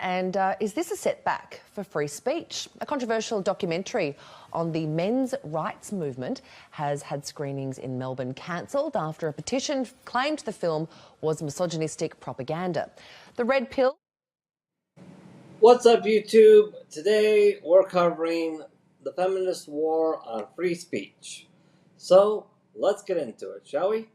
And is this a setback for free speech? A controversial documentary on the men's rights movement has had screenings in Melbourne cancelled after a petition claimed the film was misogynistic propaganda. The red pill. What's up, YouTube? Today we're covering the feminist war on free speech. So let's get into it, shall we?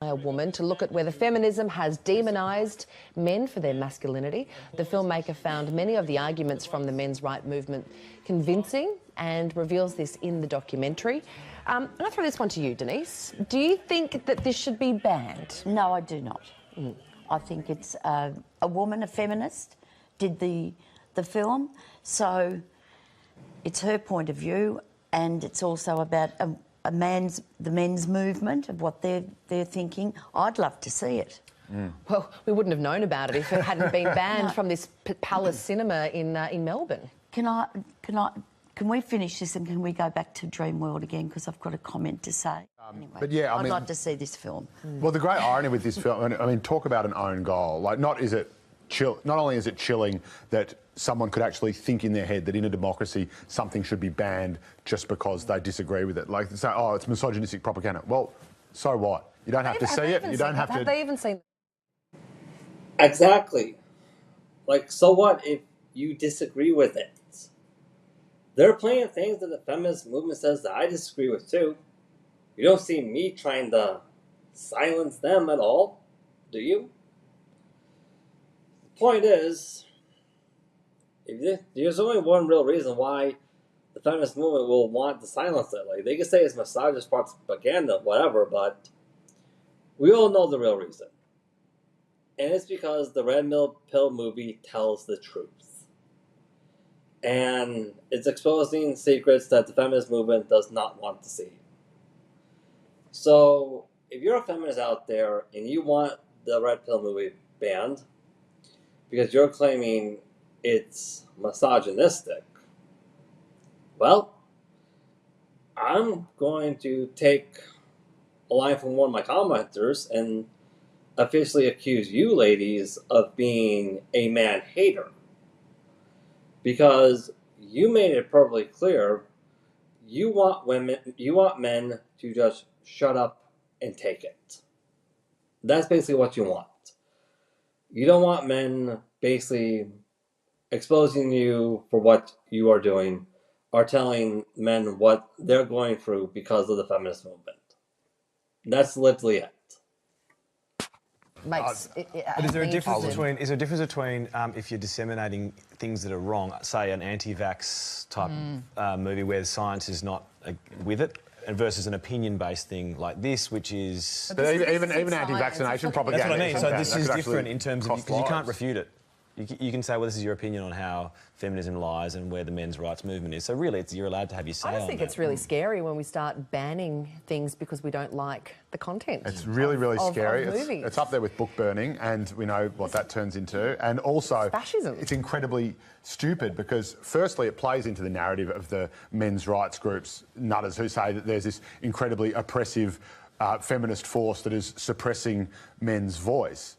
A woman to look at whether feminism has demonised men for their masculinity. The filmmaker found many of the arguments from the men's rights movement convincing and reveals this in the documentary. I'm going to throw this one to you, Denise. Do you think that this should be banned? No, I do not. I think it's a woman, a feminist, did the film, so it's her point of view, and it's also about the men's movement of what they're thinking. I'd love to see it. Well, we wouldn't have known about it if it hadn't been banned from this Palace Cinema in Melbourne. Can we finish this and can we go back to Dream World again, because I've got a comment to say. Anyway, but yeah, I'd like to see this film. Well, the great irony with this film, I mean, talk about an own goal. Like, not only is it chilling that someone could actually think in their head that in a democracy something should be banned just because they disagree with it. Like, say, oh, it's misogynistic propaganda. Well, so what? You don't have to see it. You don't have to. Have they even seen? Exactly. Like, so what if you disagree with it? There are plenty of things that the feminist movement says that I disagree with too. You don't see me trying to silence them at all, do you? The point is, there's only one real reason why the feminist movement will want to silence it. Like, they can say it's misogynist propaganda, whatever, but we all know the real reason. And it's because the Red Pill movie tells the truth. And it's exposing secrets that the feminist movement does not want to see. So, if you're a feminist out there and you want the Red Pill movie banned because you're claiming it's misogynistic, well, I'm going to take a line from one of my commenters and officially accuse you ladies of being a man-hater. Because you made it perfectly clear you want men to just shut up and take it. That's basically what you want. You don't want men basically exposing you for what you are doing or telling men what they're going through because of the feminist movement. That's literally it. But is there a difference between if you're disseminating things that are wrong, say an anti-vax type movie where science is not with it, versus an opinion-based thing like this, which is... But even anti-vaccination propaganda... That's what I mean. So this is different in terms of... Because you can't refute it. You can say, well, this is your opinion on how feminism lies and where the men's rights movement is. So really, you're allowed to have your say on that. I just think it's really scary when we start banning things because we don't like the content. It's really, really scary. Of movies. It's up there with book burning, and we know what that turns into. And also, fascism. It's incredibly stupid because, firstly, it plays into the narrative of the men's rights groups, nutters, who say that there's this incredibly oppressive feminist force that is suppressing men's voice.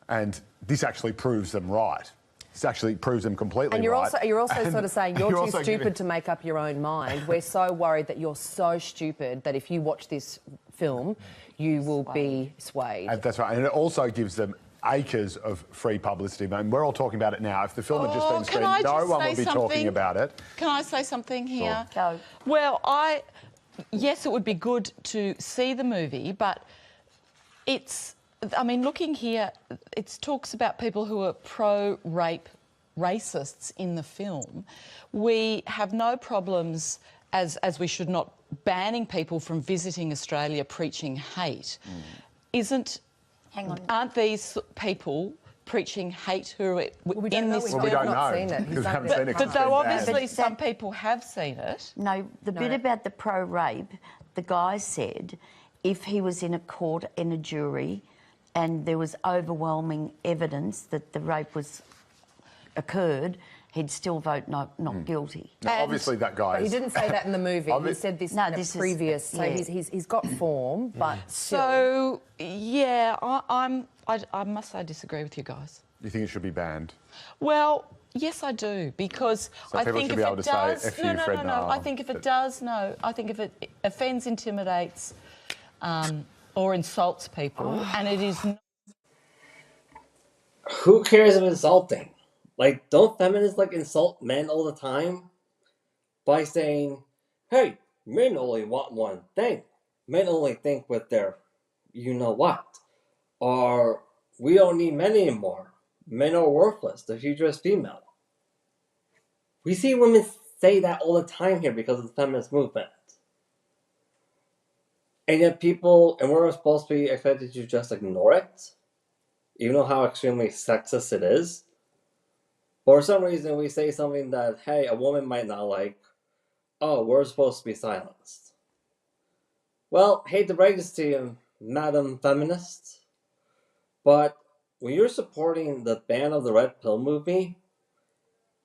And this actually proves them right. This actually proves them completely and you're right. You're also sort of saying you're too stupid to make up your own mind. We're so worried that you're so stupid that if you watch this film, you will be swayed. And that's right. And it also gives them acres of free publicity. I mean, we're all talking about it now. If the film had just been screened, no one would be talking about it. Can I say something here? Sure. Go. Well, yes, it would be good to see the movie, but looking here, it talks about people who are pro-rape racists in the film. We have no problems, as we should not, banning people from visiting Australia preaching hate. Aren't these people preaching hate who are in this film? We don't know. Because we haven't seen it. But though obviously some people have seen it. No, the bit about the pro-rape, the guy said if he was in a court, in a jury, and there was overwhelming evidence that the rape occurred, he'd still vote not guilty. Now, obviously, that guy. But he didn't say that in the movie. He said this in a previous. So he's got form, but so yeah, I must say I disagree with you guys. You think it should be banned? Well, yes, I do, because So I people think should if be able it to say, does, "F no, you, no, Fred no, no. Nile," I think if it does, no. I think if it offends, intimidates, or insults people, and it is. Who cares if insulting? Like, don't feminists like insult men all the time by saying, "Hey, men only want one thing. Men only think with their, you know what," or "We don't need men anymore. Men are worthless. The future is female." We see women say that all the time here because of the feminist movement. And yet we're supposed to be expected to just ignore it, even though how extremely sexist it is. For some reason, we say something that, hey, a woman might not like. Oh, we're supposed to be silenced. Well, hate to break this to you, Madam Feminist, but when you're supporting the ban of the Red Pill movie,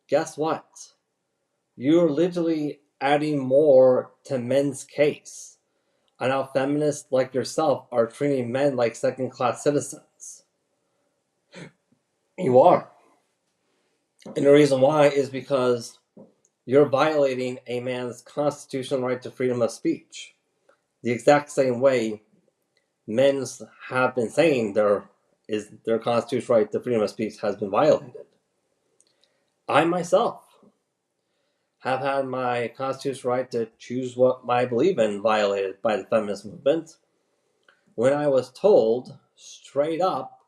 guess what? You're literally adding more to men's case on how feminists like yourself are treating men like second-class citizens. You are. And the reason why is because you're violating a man's constitutional right to freedom of speech. The exact same way men have been saying their constitutional right to freedom of speech has been violated. I myself have had my constitutional right to choose what I believe in violated by the feminist movement when I was told straight up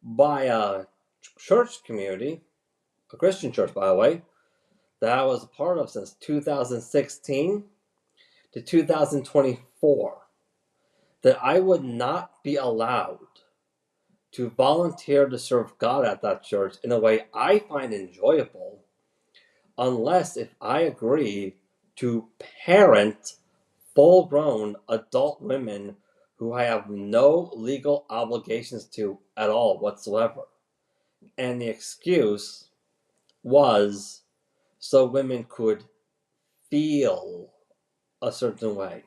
by a church community, a Christian church by the way, that I was a part of since 2016 to 2024, that I would not be allowed to volunteer to serve God at that church in a way I find enjoyable unless if I agree to parent full-grown adult women who I have no legal obligations to at all whatsoever. And the excuse was so women could feel a certain way.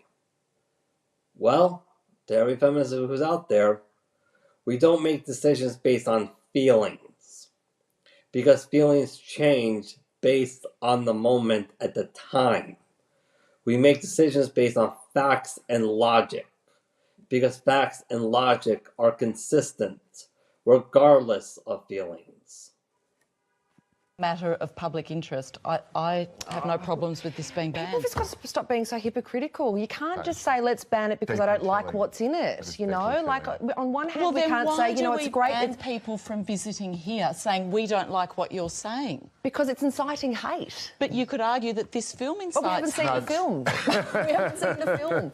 Well, to every feminist who's out there, we don't make decisions based on feelings, because feelings change based on the moment at the time. We make decisions based on facts and logic, because facts and logic are consistent regardless of feelings. Matter of public interest. I have no problems with this being banned. People just got to stop being so hypocritical. You can't just say, let's ban it because I don't like what's in it, you know? Like, on one hand, we can't say, you know, it's great. Ban people from visiting here saying we don't like what you're saying? Because it's inciting hate. But you could argue that this film incites hate. Well, we haven't seen the film. We haven't seen the film.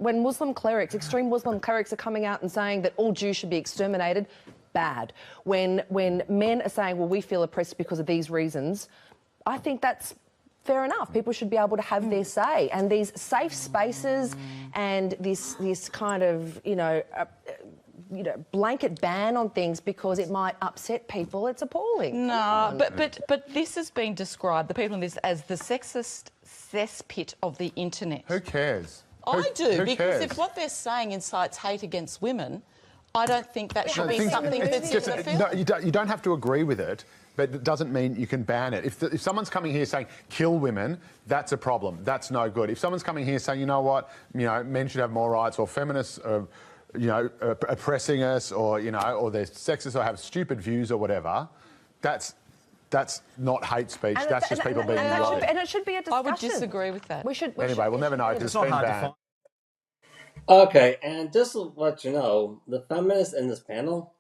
When Muslim clerics, extreme Muslim clerics are coming out and saying that all Jews should be exterminated, bad. When men are saying, well, we feel oppressed because of these reasons, I think that's fair enough. People should be able to have their say. And these safe spaces and this kind of, blanket ban on things because it might upset people, it's appalling. No, but this has been described, the people in this, as the sexist cesspit of the internet. Who cares? I do, who because cares? if what they're saying incites hate against women, I don't think that should be something that's in the film. No, you don't have to agree with it, but it doesn't mean you can ban it. If someone's coming here saying, kill women, that's a problem. That's no good. If someone's coming here saying, you know what, men should have more rights, or feminists are, oppressing us, or, or they're sexist or have stupid views or whatever, that's not hate speech. That's just people being idiotic. And it should be a discussion. I would disagree with that. Anyway, we'll never know because it's been banned. Okay, and just to let you know, the feminist in this panel,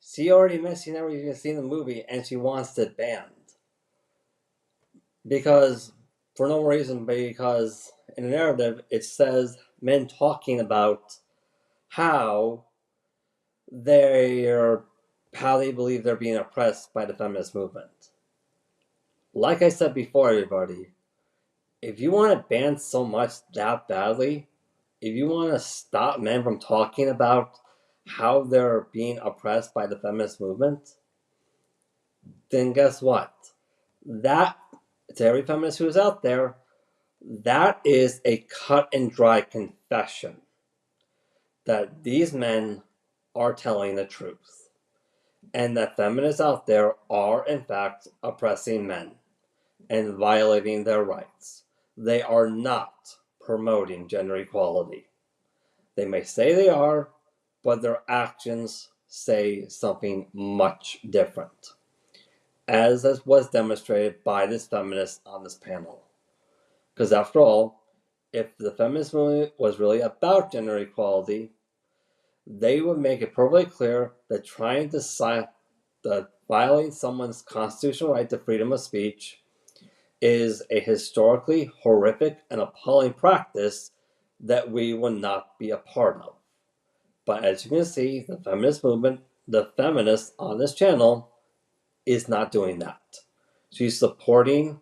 she already admits she never even seen the movie and she wants it banned. Because, for no reason, because in the narrative it says men talking about how they believe they're being oppressed by the feminist movement. Like I said before, everybody, if you want to ban so much that badly, if you want to stop men from talking about how they're being oppressed by the feminist movement, then guess what? That, to every feminist who is out there, that is a cut and dry confession that these men are telling the truth. and that feminists out there are, in fact, oppressing men and violating their rights. They are not promoting gender equality. They may say they are, but their actions say something much different, as was demonstrated by this feminist on this panel. Because after all, if the feminist movement was really about gender equality, they would make it perfectly clear that trying to violate someone's constitutional right to freedom of speech is a historically horrific and appalling practice that we will not be a part of. But as you can see, the feminist movement, the feminist on this channel, is not doing that. She's supporting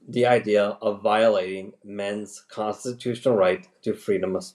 the idea of violating men's constitutional right to freedom of speech.